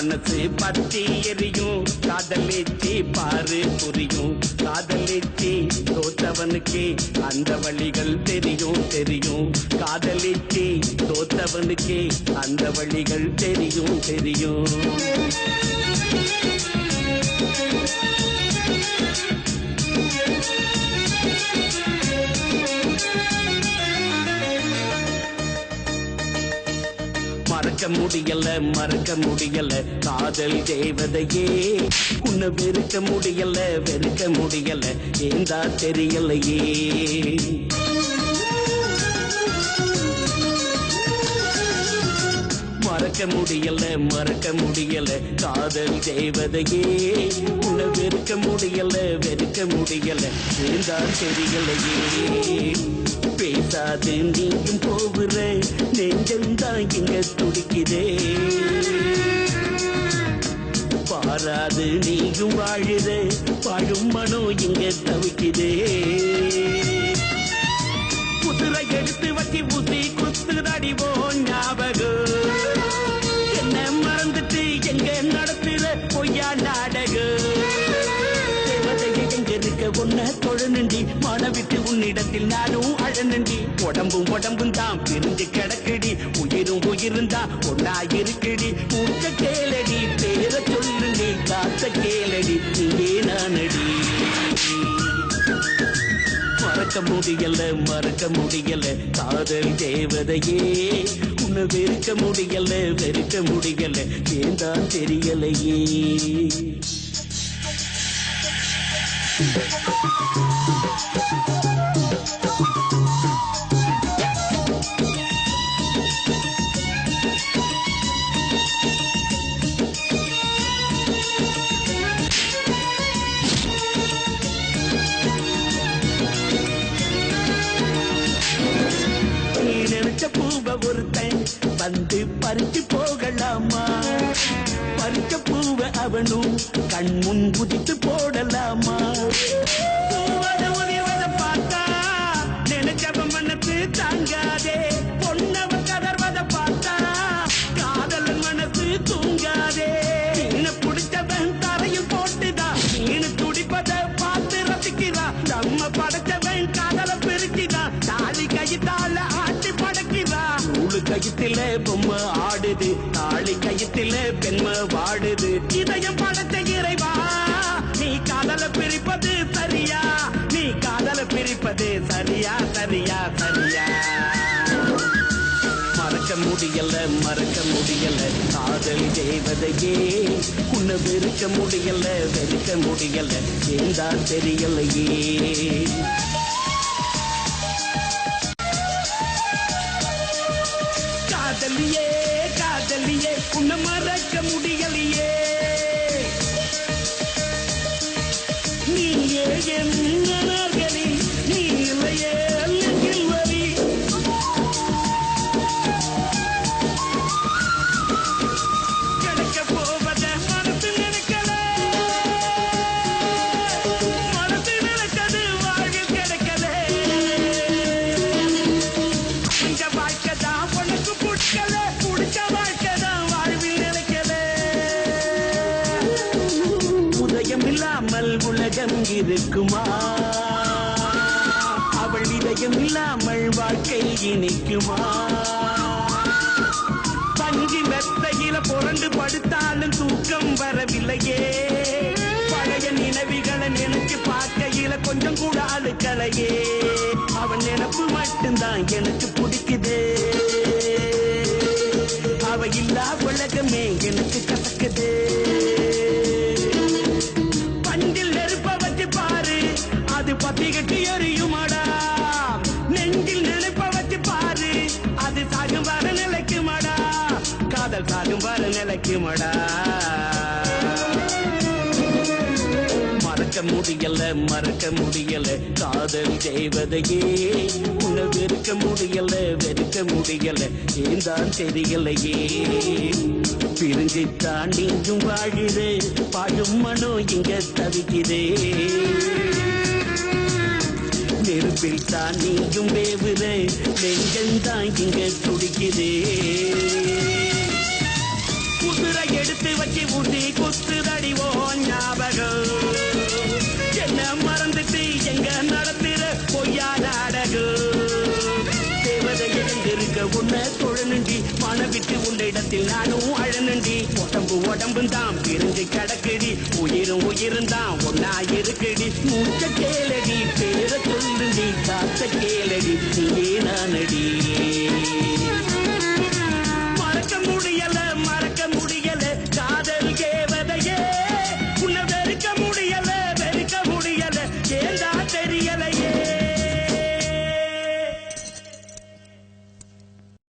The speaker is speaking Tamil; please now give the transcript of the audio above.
மனசு பத்தி எரியும் காதலிச்சி பாரு புரியும் காதலிச்சி தோத்தவனுக்கே அந்த வழிகள் தெரியும் தெரியும் காதலிச்சி தோத்தவனுக்கே அந்த வழிகள் தெரியும் தெரியும் மறக்க முடியல காதல் தேவதையே உன்னை வெறுக்க முடியல ஏந்தா தெரியலையே மறக்க முடியல காதல் தேவதையே உன்னை வெறுக்க முடியல ஏந்தா தெரியலையே பேசாது நீயும் போகிற நெஞ்சந்தான் இங்க துடிக்குதே பாராது நீயும் வாழுற வாழும் மனோ இங்க தவிக்குதே குதிரை எடுத்து வச்சு புசி குத்துதடிவோ ஞாபகம் என்ன மறந்துட்டு எங்க நடத்துற பொய்யா நாடகம் உன்னை தொழனுண்டி மனவிட்டு உன்னிடத்தில் நானும் அழனுண்டி உடம்பும் தான் பிரிஞ்சு கிடக்குடி உயிரும் தான் ஒன்னாயிருக்குடி மூச்ச கேளடி பேர சொல்லுண்டி காத்த கேளடி நீயே நானடி மறக்க முடியல காதல் தேவதையே உன்னை வெறுக்க முடியல ஏந்தான் தெரியலையே பூவ ஒருத்தன் வந்து பறிச்சு போகலாமா பறிச்ச பூவ அவனும் கண் முன் குதித்து போடலாமா பார்த்தா நினைச்சவ மனசு தாங்காதே பொன்னவ கதர்வத பார்த்தா காதலன் மனசு தூங்காதே மீன புடிச்சவன் தரையில் போட்டுதான் மீனு துடிப்பத பார்த்து ரசிக்கிறான் நம்ம படைச்சவன் காதல பிரிச்சுதான் தாலி கைத்தால ஆட்டி படைக்கிறான் நூலு கைத்தில பொம்மை ஆடுது தாலி கைத்தில பெண்மை வாடுது இதயம் படைச்ச இறைவா நீ காதல பிரிப்பது சரியா நீ காதல பிரிப்பது சரியா மறக்க முடியல காதல் தேவதையே உன்னை வெறுக்க முடியல ஏந்தா தெரியலையே காதலியே உன்னை மறக்க முடியலையே நீயே என்னர்களி நீ இல்லையே வரி கிடைக்க போவத மனசு நினைச்சது வாழ்வில் கிடைக்கல இந்த வாழ்க்கைதான் உனக்கு பிடிச்ச வாழ்க்கைதான் வாழ்வில் நினைக்கல உதயம் இல்லாமல் உலகம் இருக்குமா அவள் இதயம் இல்லாமல் வாழ்க்கை இனிக்குமா பஞ்சி மெத்தையில புரண்டு படுத்தாலும் தூக்கம் வரவில்லையே பழைய நினைவுகளை நினைச்சு பார்க்கையில கொஞ்சம் கூட அழுக்கலையே அவன் நினைப்பு மட்டும்தான் எனக்கு பிடிக்குது அவ இல்லா உலகமே எனக்கு கசக்குது பஞ்சில் நெருப்ப வச்சு பாரு அது பத்தி கட்டி எரியுமாடா நெஞ்சில் நினைப்ப வச்சு பாரு அது சாகும் வர நிலைக்குமாடா காதல் சாகும் வர நிலைக்குமாடா மறக்க முடியல காதல் தேவதையே உன்னை வெறுக்க முடியல ஏந்தான் தெரியலையே பிரிஞ்சுத்தான் நீங்கும் வாழுது பாழும் மனோ இங்க தவிக்குதே நெருப்பில் தான் நீங்கும் வேவுது நெஞ்சந்தான் இங்க துடிக்குதே உசுரை எடுத்து வச்சு ஊசி குத்துதடிவோ ஞாபகம் என்ன மறந்துட்டு எங்க நடத்துற பொய்யா நாடகம் தேவதை எழுந்திருக்க உன்னை தொழனுண்டி மனவிட்டு உண்ட இடத்தில் நானும் அழனுண்டி உடம்பும் தான் பிரிஞ்சு கிடக்குடி உயிரும் தான் ஒன்னா இருக்குடி மூச்ச கேளடி பேர சொல்லுடி காத்த கேளடி நீயே நானடி மறக்க முடியல காதல்